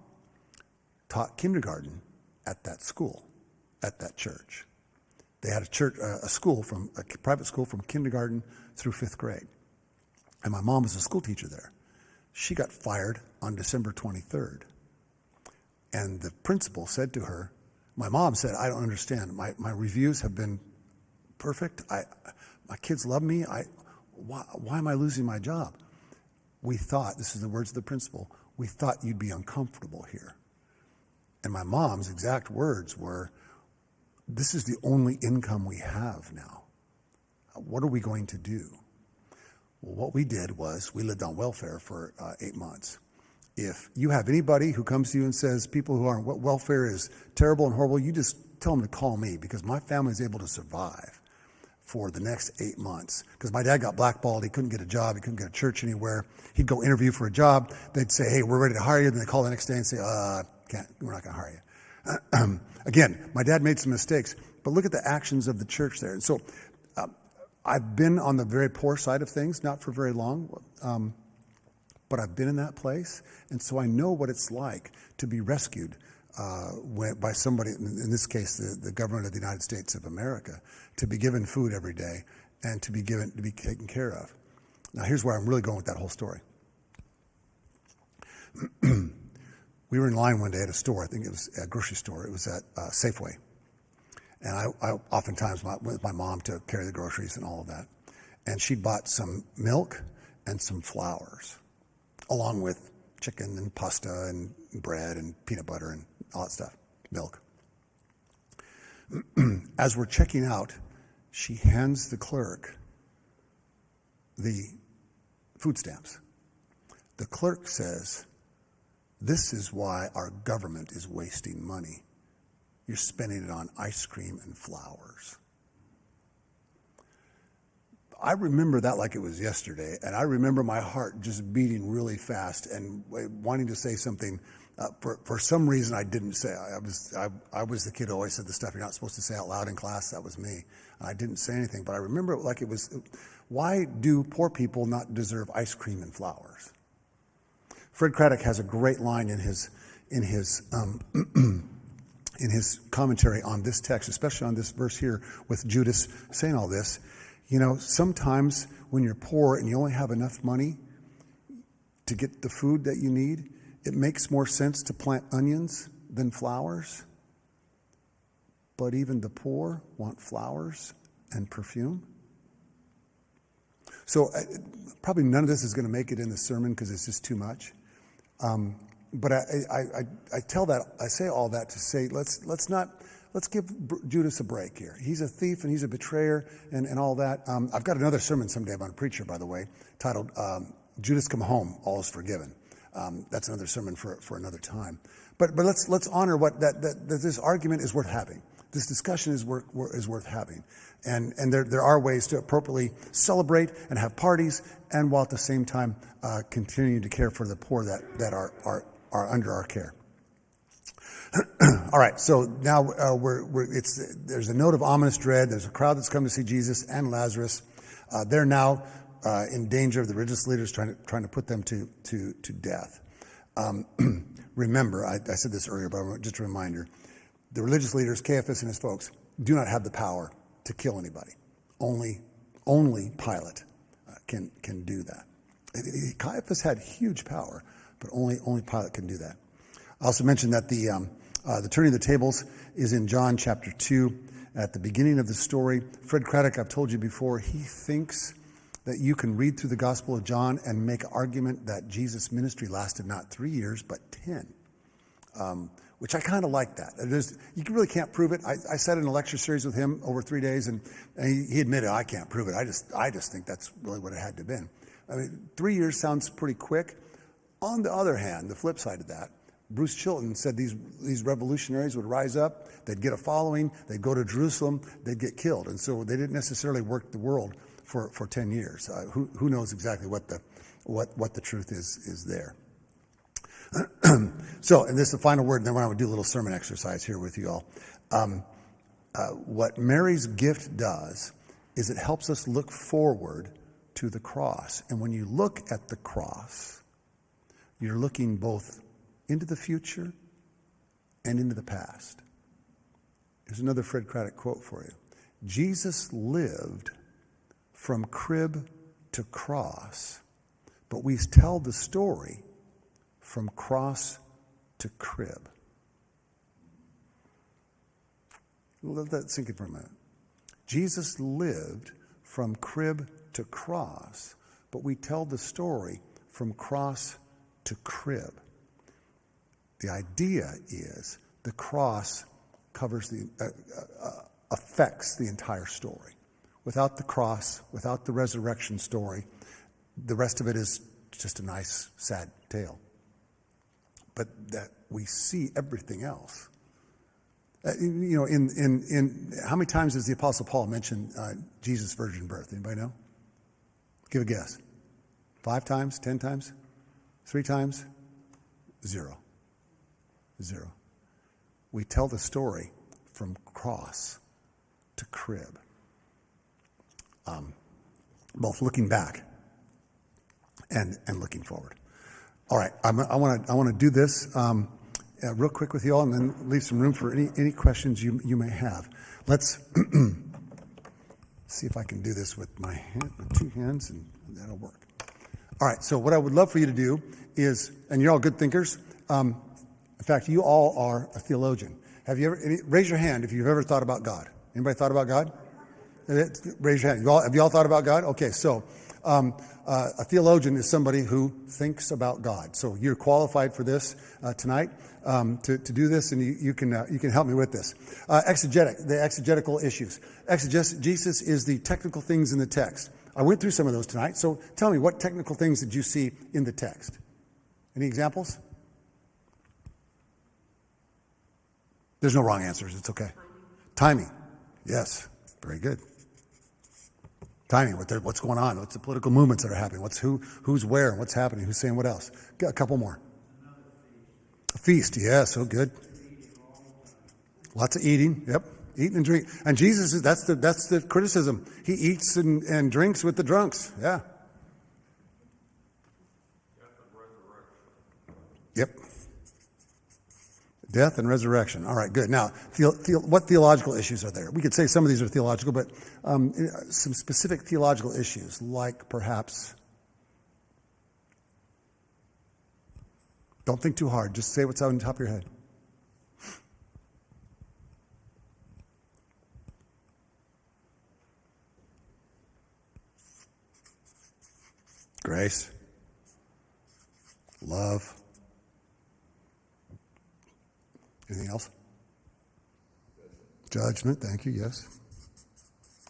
taught kindergarten at that school, at that church. They had a private school from kindergarten through 5th grade. And my mom was a school teacher there. She got fired on December 23rd. And the principal said to her, my mom said, I don't understand. My reviews have been perfect. My kids love me. Why am I losing my job? We thought, this is the words of the principal, we thought you'd be uncomfortable here. And my mom's exact words were, this is the only income we have now. What are we going to do? Well, what we did was we lived on welfare for 8 months. If you have anybody who comes to you and says people who are on welfare is terrible and horrible, you just tell them to call me, because my family is able to survive for the next 8 months. Because my dad got blackballed. He couldn't get a job. He couldn't get a church anywhere. He'd go interview for a job. They'd say, hey, we're ready to hire you. Then they call the next day and say, we're not going to hire you. Again, my dad made some mistakes, but look at the actions of the church there. And so I've been on the very poor side of things, not for very long, but I've been in that place. And so I know what it's like to be rescued went by somebody, in this case, the government of the United States of America, to be given food every day and to be taken care of. Now, here's where I'm really going with that whole story. We were in line one day at a store. I think it was a grocery store. It was at Safeway. And I oftentimes went with my mom to carry the groceries and all of that. And she bought some milk and some flowers, along with chicken and pasta and bread and peanut butter and all that stuff, milk. As we're checking out, she hands the clerk the food stamps. The clerk says, "This is why our government is wasting money. You're spending it on ice cream and flowers." I remember that like it was yesterday, and I remember my heart just beating really fast and wanting to say something. For some reason, I didn't say. I was the kid who always said the stuff you're not supposed to say out loud in class. That was me. I didn't say anything, but I remember it like it was, why do poor people not deserve ice cream and flowers? Fred Craddock has a great line in his commentary on this text, especially on this verse here with Judas saying all this. You know, sometimes when you're poor and you only have enough money to get the food that you need, it makes more sense to plant onions than flowers. But even the poor want flowers and perfume. So probably none of this is going to make it in the sermon because it's just too much. But I say all that to say let's give Judas a break here. He's a thief and he's a betrayer and all that. I've got another sermon someday about a preacher, by the way, titled "Judas Come Home, All Is Forgiven." That's another sermon for another time. But let's honor what that this argument is worth having. This discussion is worth having, and there are ways to appropriately celebrate and have parties, and while at the same time continuing to care for the poor that are under our care. All right, so now there's a note of ominous dread. There's a crowd that's come to see Jesus and Lazarus. They're now in danger of the religious leaders trying to put them to death. Remember, I said this earlier, but just a reminder: the religious leaders, Caiaphas and his folks, do not have the power to kill anybody. Only Pilate can do that. Caiaphas had huge power, but only Pilate can do that. I also mentioned that the turning of the tables is in John chapter 2. At the beginning of the story, Fred Craddock, I've told you before, he thinks that you can read through the Gospel of John and make an argument that Jesus' ministry lasted not 3 years, but 10, which I kind of like that. You really can't prove it. I sat in a lecture series with him over 3 days, and he admitted, I can't prove it. I just think that's really what it had to have been. I mean, 3 years sounds pretty quick. On the other hand, the flip side of that, Bruce Chilton said these revolutionaries would rise up, they'd get a following, they'd go to Jerusalem, they'd get killed. And so they didn't necessarily work the world for 10 years. Who knows exactly what the truth is there. So, and this is the final word, and then I want to do a little sermon exercise here with you all. What Mary's gift does is it helps us look forward to the cross. And when you look at the cross, you're looking both into the future and into the past. Here's another Fred Craddock quote for you. Jesus lived from crib to cross, but we tell the story from cross to crib. Let that sink in for a minute. Jesus lived from crib to cross, but we tell the story from cross to crib. The idea is the cross covers affects the entire story. Without the cross, without the resurrection story, the rest of it is just a nice, sad tale. But that we see everything else. In how many times does the Apostle Paul mention Jesus' virgin birth? Anybody know? Give a guess. 5 times? 10 times? 3 times? 0. We tell the story from cross to crib. Both looking back and looking forward. All right, I want to do this, real quick with you all, and then leave some room for any questions you may have. Let's see if I can do this with my hand, with two hands, and that'll work. All right, so what I would love for you to do is, and you're all good thinkers. In fact, you all are a theologian. Have you ever, raise your hand if you've ever thought about God. Anybody thought about God? Raise your hand. Have you all thought about God? Okay, so a theologian is somebody who thinks about God. So you're qualified for this tonight to do this, and you can help me with this. The exegetical issues. Exegesis is the technical things in the text. I went through some of those tonight. So tell me, what technical things did you see in the text? Any examples? There's no wrong answers. It's okay. Timing. Yes. Very good. Timing. What's going on? What's the political movements that are happening? Who's where? What's happening? Who's saying what else? Got a couple more. A feast. Yeah. So good. Lots of eating. Yep. Eating and drink. And Jesus, that's the criticism. He eats and drinks with the drunks. Yeah. Yep. Death and resurrection. All right, good. Now, what theological issues are there? We could say some of these are theological, but some specific theological issues, like perhaps, don't think too hard. Just say what's on the top of your head. Grace. Love. Anything else? Judgment. Thank you. Yes.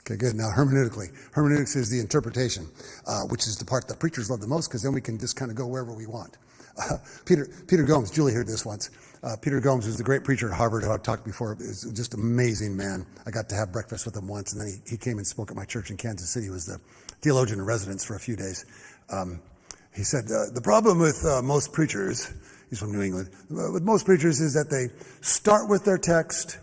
Okay, good. Now, hermeneutically. Hermeneutics is the interpretation, which is the part that preachers love the most, because then we can just kind of go wherever we want. Peter Gomes, Julie heard this once. Peter Gomes was the great preacher at Harvard who I've talked before. Is just an amazing man. I got to have breakfast with him once, and then he came and spoke at my church in Kansas City. He was the theologian in residence for a few days. He said, the problem with most preachers, he's from New England, with most preachers is that they start with their text,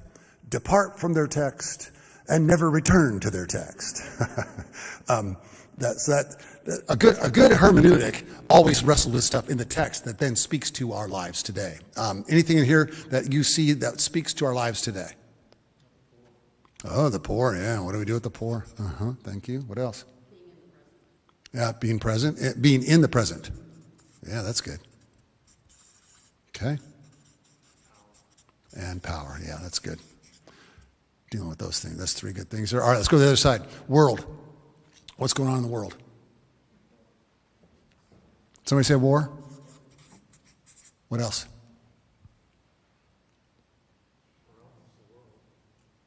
depart from their text, and never return to their text. A good hermeneutic always wrestles with stuff in the text that then speaks to our lives today. Anything in here that you see that speaks to our lives today? Oh, the poor, yeah. What do we do with the poor? Thank you. What else? Yeah, being present. Being in the present. Yeah, that's good. Okay. And power. Yeah, that's good. Dealing with those things. That's three good things. All right, let's go to the other side. World. What's going on in the world? Somebody say war? What else?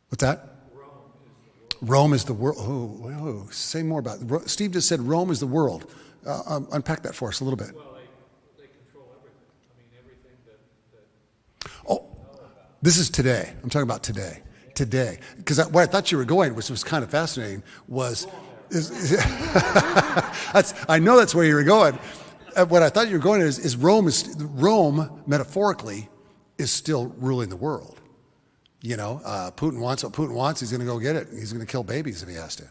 What's that? Rome is the world. Oh, say more about it. Steve just said Rome is the world. Unpack that for us a little bit. Well, they control everything. I mean, everything that this is today. I'm talking about today. Today. Because what I thought you were going, which was kind of fascinating, was... I know that's where you were going. What I thought you were going is Rome, metaphorically, is still ruling the world. You know, Putin wants what Putin wants. He's going to go get it. He's going to kill babies if he has to.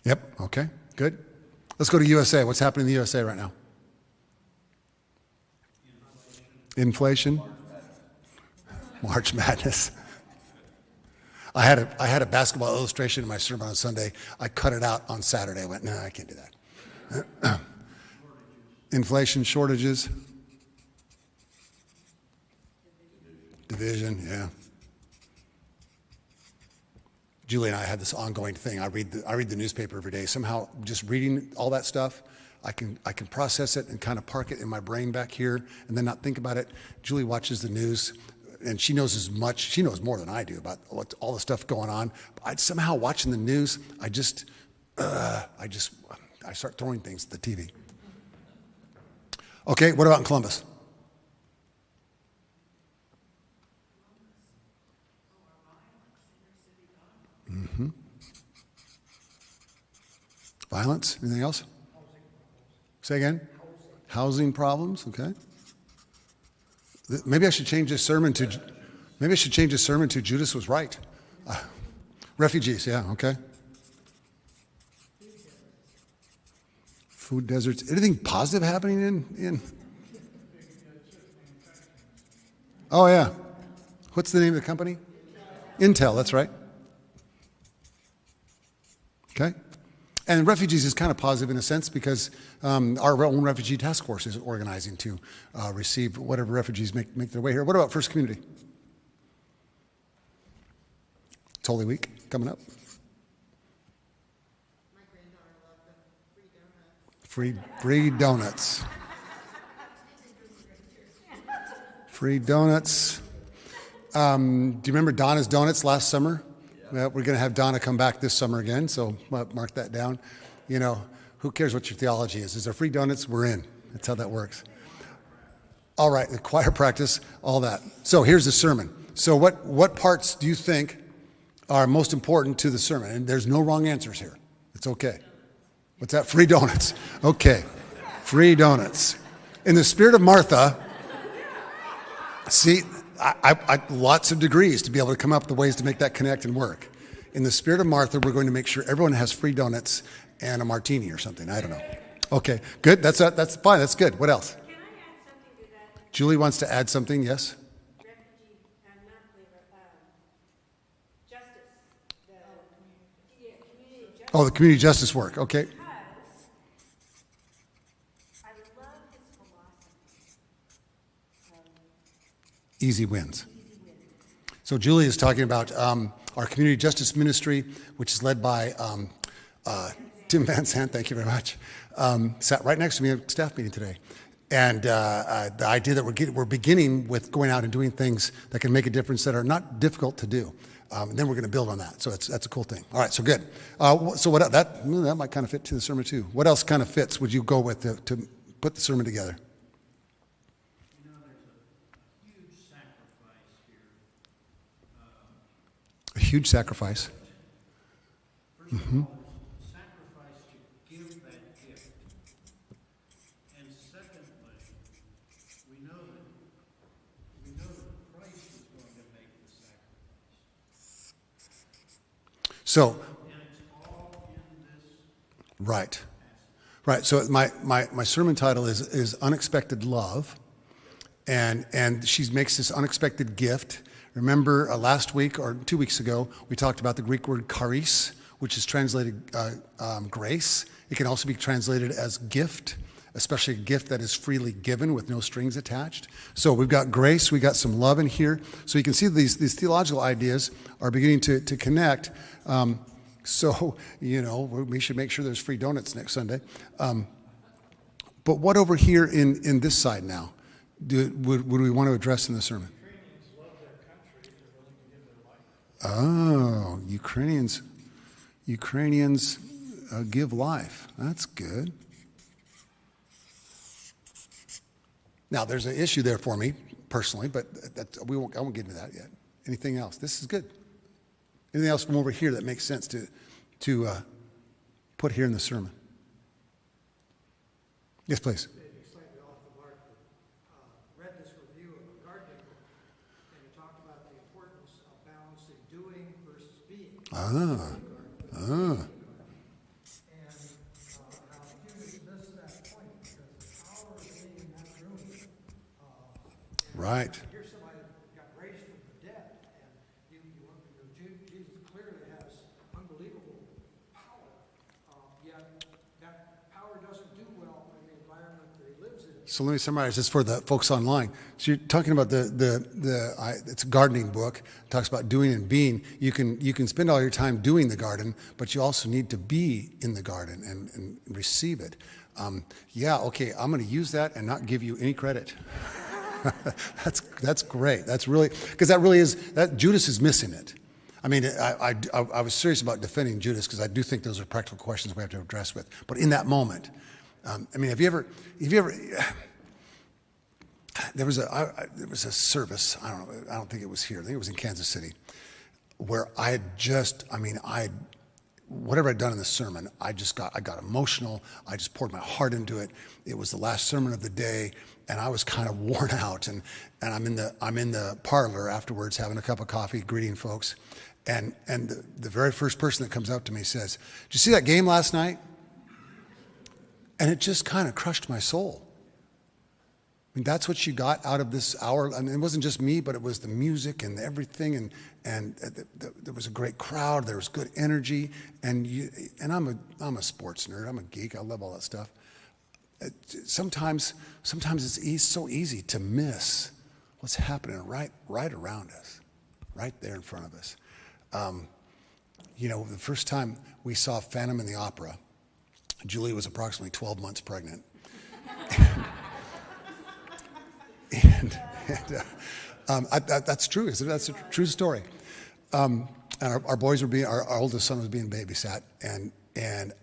Yep. Okay. Good. Let's go to USA. What's happening in the USA right now? Inflation. March Madness. I had a basketball illustration in my sermon on Sunday. I cut it out on Saturday. I went, no, I can't do that. Inflation, shortages, division, yeah. Julie and I have this ongoing thing. I read the newspaper every day. Somehow, just reading all that stuff, I can process it and kind of park it in my brain back here, and then not think about it. Julie watches the news, and she knows she knows more than I do about all the stuff going on. Somehow watching the news, I start throwing things at the TV. Okay, what about in Columbus? Mm-hmm. Violence? Anything else? Say again? Housing problems, okay. Maybe I should change this sermon to Judas was right. Refugees, yeah, okay. Food deserts. Anything positive happening in? Oh, yeah. What's the name of the company? Intel, that's right. Okay. And refugees is kind of positive in a sense because our own refugee task force is organizing to receive whatever refugees make their way here. What about First Community? It's Holy Week coming up. My granddaughter loved the free donuts. Free donuts. Free donuts. Do you remember Donna's Donuts last summer? Yeah. We're going to have Donna come back this summer again, so mark that down. You know, who cares what your theology is? Is there free donuts? We're in. That's how that works. All right, the choir practice, all that. So here's the sermon. So what parts do you think are most important to the sermon? And there's no wrong answers here. It's okay. What's that? Free donuts. Okay. Free donuts. In the spirit of Martha, see, I lots of degrees to be able to come up with the ways to make that connect and work. In the spirit of Martha, we're going to make sure everyone has free donuts and a martini or something. I don't know. Okay, good. That's fine. That's good. What else? Can I add something to that? Julie wants to add something. Yes. Refugee, not labor, justice. Community justice. Oh, the community justice work. Okay. Because I love his philosophy. Easy wins. So Julie is talking about our community justice ministry, which is led by Tim Van Sant. Thank you very much. Sat right next to me at a staff meeting today. And the idea that we're beginning with going out and doing things that can make a difference that are not difficult to do. And then we're going to build on that. So that's a cool thing. All right, so good. So that might kind of fit to the sermon too. What else kind of fits would you go with to put the sermon together? You know, there's a huge sacrifice here. A huge sacrifice. First of all, there's a sacrifice to give that gift. And secondly, we know that Christ is going to make the sacrifice. So, And it's all in this right. Right. So my sermon title is Unexpected Love. And she makes this unexpected gift. Remember last week or 2 weeks ago, we talked about the Greek word charis, which is translated grace. It can also be translated as gift, especially a gift that is freely given with no strings attached. So we've got grace, we got some love in here. So you can see these theological ideas are beginning to connect. So, you know, we should make sure there's free donuts next Sunday. But what over here in this side now would we want to address in the sermon? Ukrainians love their country. They're willing to give their life. Oh, Ukrainians give life. That's good. Now, there's an issue there for me personally, but I won't get into that yet. Anything else? This is good. Anything else from over here that makes sense to put here in the sermon? Yes, please. Maybe slightly off the mark, but read this review of a gardening book, and it talked about the importance of balancing doing versus being. And how humans miss that point because the power of being not doing. Right. Here's somebody that got raised from the dead, and Jesus clearly has unbelievable power, yet that power doesn't do well in the environment that he lives in. So let me summarize this for the folks online. So you're talking about it's a gardening book. It talks about doing and being. You can spend all your time doing the garden, but you also need to be in the garden and receive it. Okay, I'm going to use that and not give you any credit. That's great. That's really, because that really is, that Judas is missing it. I mean, I was serious about defending Judas because I do think those are practical questions we have to address with. But in that moment, I mean, have you ever, there was a service, I don't think it was here, I think it was in Kansas City, where whatever I'd done in the sermon, I got emotional. I just poured my heart into it. It was the last sermon of the day, and I was kind of worn out. And I'm in the parlor afterwards, having a cup of coffee, greeting folks. And the very first person that comes up to me says, "Did you see that game last night?" And it just kind of crushed my soul. I mean, that's what you got out of this hour. I mean, it wasn't just me, but it was the music and everything, and there was a great crowd. There was good energy, and I'm a sports nerd. I'm a geek. I love all that stuff. Sometimes it's so easy to miss what's happening right around us, right there in front of us. The first time we saw Phantom in the Opera, Julie was approximately 12 months pregnant. That's true. That's a true story. And our boys were our oldest son was being babysat, and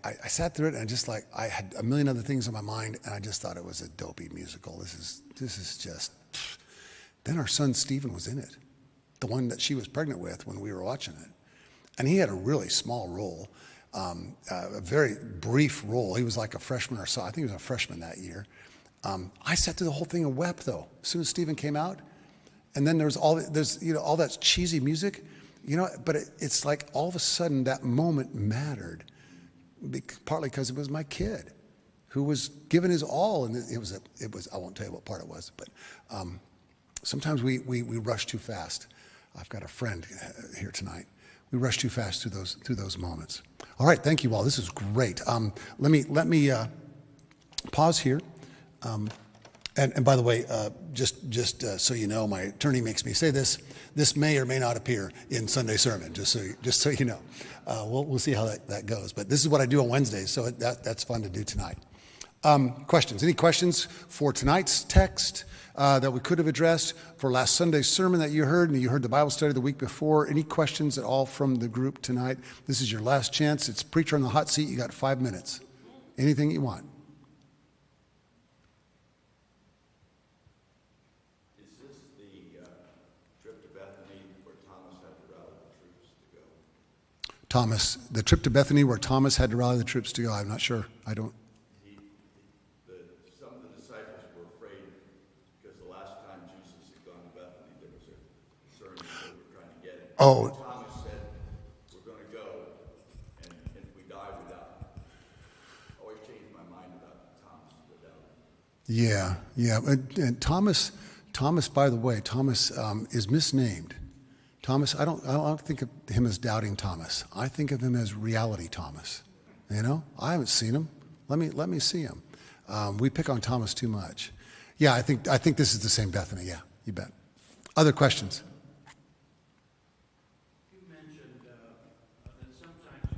I sat through it, and I had a million other things on my mind, and I just thought it was a dopey musical. This is just. Then our son Stephen was in it, the one that she was pregnant with when we were watching it, and he had a really small role, a very brief role. He was like a freshman or so. I think he was a freshman that year. I sat through the whole thing and wept though. As soon as Stephen came out, and then there's all that cheesy music, But it's like all of a sudden that moment mattered, partly because it was my kid, who was giving his all, and it was. I won't tell you what part it was, but sometimes we rush too fast. I've got a friend here tonight. We rush too fast through those moments. All right, thank you all. This is great. Let me pause here. And by the way, just so you know, my attorney makes me say this. This may or may not appear in Sunday sermon. Just so you know, we'll see how that goes. But this is what I do on Wednesdays, so that's fun to do tonight. Questions? Any questions for tonight's text that we could have addressed, for last Sunday's sermon that you heard, and you heard the Bible study the week before? Any questions at all from the group tonight? This is your last chance. It's preacher on the hot seat. You got 5 minutes. Anything you want. Is this the trip to Bethany where Thomas had to rally the troops to go? The trip to Bethany where Thomas had to rally the troops to go. I'm not sure. I don't. Some of the disciples were afraid because the last time Jesus had gone to Bethany, there was a concern that they were trying to get him. Oh. Thomas said, "We're going to go, and if we die, we die." I always changed my mind about Thomas without him. Yeah. And Thomas. By the way, Thomas is misnamed. Thomas, I don't think of him as doubting Thomas. I think of him as reality Thomas. I haven't seen him. Let me see him. We pick on Thomas too much. Yeah, I think this is the same Bethany. Yeah, you bet. Other questions? You mentioned that sometimes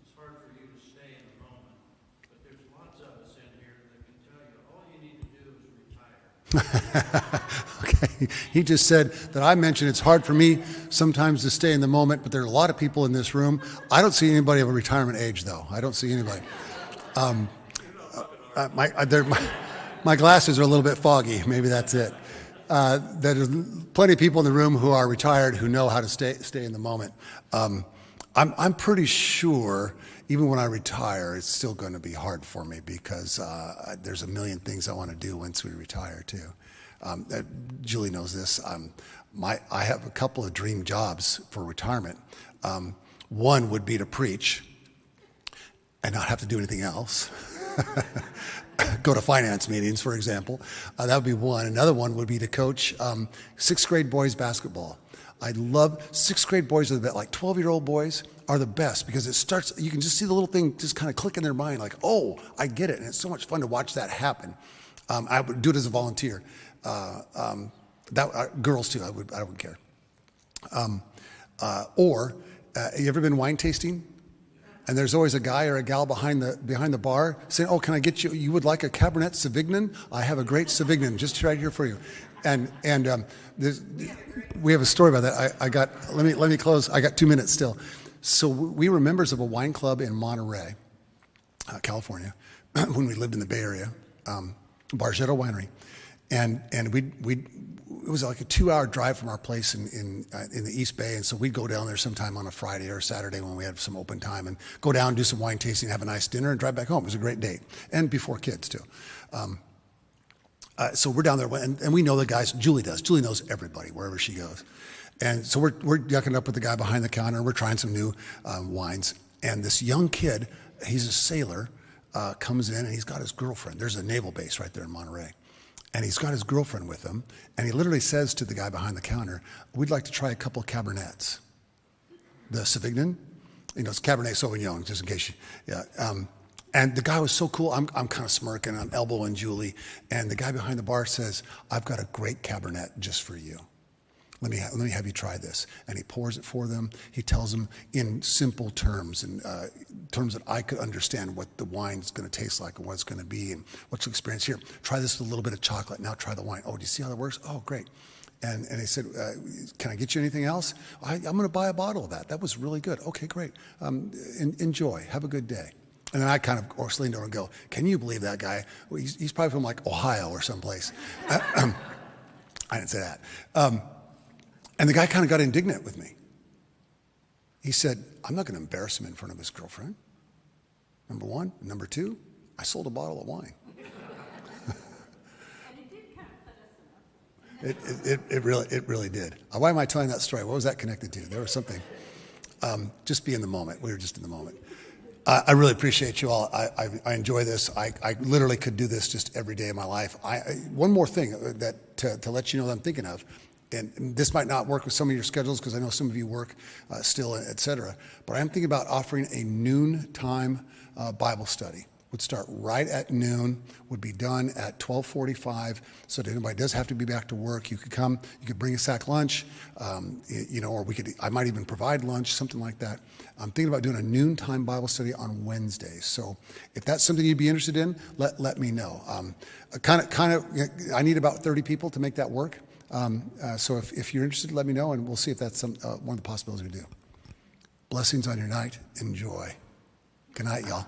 it's hard for you to stay in the moment, but there's lots of us in here that can tell you all you need to do is retire. Okay, he just said that I mentioned it's hard for me sometimes to stay in the moment, but there are a lot of people in this room. I don't see anybody of a retirement age, though. I don't see anybody. My glasses are a little bit foggy. Maybe that's it. There's plenty of people in the room who are retired who know how to stay in the moment. I'm pretty sure even when I retire, it's still going to be hard for me because there's a million things I want to do once we retire too. Julie knows this. I have a couple of dream jobs for retirement. One would be to preach and not have to do anything else. Go to finance meetings, for example. That would be one. Another one would be to coach sixth grade boys basketball. I love sixth grade boys, like 12-year-old boys are the best because you can just see the little thing just kind of click in their mind like, oh, I get it. And it's so much fun to watch that happen. I would do it as a volunteer. Girls too, I would care. You ever been wine tasting? And there's always a guy or a gal behind the bar saying, "Oh, can I get you? You would like a Cabernet Sauvignon? I have a great Sauvignon just right here for you." And we have a story about that. Let me close. I got 2 minutes still. So we were members of a wine club in Monterey, California, when we lived in the Bay Area, Bargetto Winery, and it was like a 2-hour drive from our place in the East Bay, and so we'd go down there sometime on a Friday or a Saturday when we had some open time, and go down, do some wine tasting, have a nice dinner, and drive back home. It was a great date, and before kids too. So we're down there, and we know the guys. Julie does. Julie knows everybody wherever she goes, and so we're yucking up with the guy behind the counter. We're trying some new wines, and this young kid, he's a sailor. comes in, and he's got his girlfriend. There's a naval base right there in Monterey. And he's got his girlfriend with him, and he literally says to the guy behind the counter, we'd like to try a couple of Cabernets. The Sauvignon, it's Cabernet Sauvignon, just in case you, yeah. And the guy was so cool, I'm kind of smirking, I'm elbowing Julie, and the guy behind the bar says, I've got a great Cabernet just for you. Let me have you try this. And he pours it for them. He tells them in simple terms, and terms that I could understand what the wine's going to taste like and what it's going to be and what you'll experience here. Try this with a little bit of chocolate. Now try the wine. Oh, do you see how that works? Oh, great. And he said, can I get you anything else? I'm going to buy a bottle of that. That was really good. Okay, great. Enjoy. Have a good day. And then I kind of leaned over and go, can you believe that guy? Well, he's probably from like Ohio or someplace. I didn't say that. And the guy kind of got indignant with me. He said, I'm not going to embarrass him in front of his girlfriend. Number one. Number two, I sold a bottle of wine. And it did kind of put us in It really did. Why am I telling that story? What was that connected to? There was something. Just be in the moment. We were just in the moment. I really appreciate you all. I enjoy this. I literally could do this just every day of my life. One more thing that to let you know that I'm thinking of, and this might not work with some of your schedules because I know some of you work still, et cetera, but I'm thinking about offering a noontime Bible study. Would start right at noon, would be done at 12:45, so that anybody does have to be back to work. You could come, you could bring a sack lunch, or I might even provide lunch, something like that. I'm thinking about doing a noontime Bible study on Wednesdays. So if that's something you'd be interested in, let me know. I need about 30 people to make that work. So if you're interested, let me know, and we'll see if that's one of the possibilities we do. Blessings on your night. Enjoy. Good night, y'all.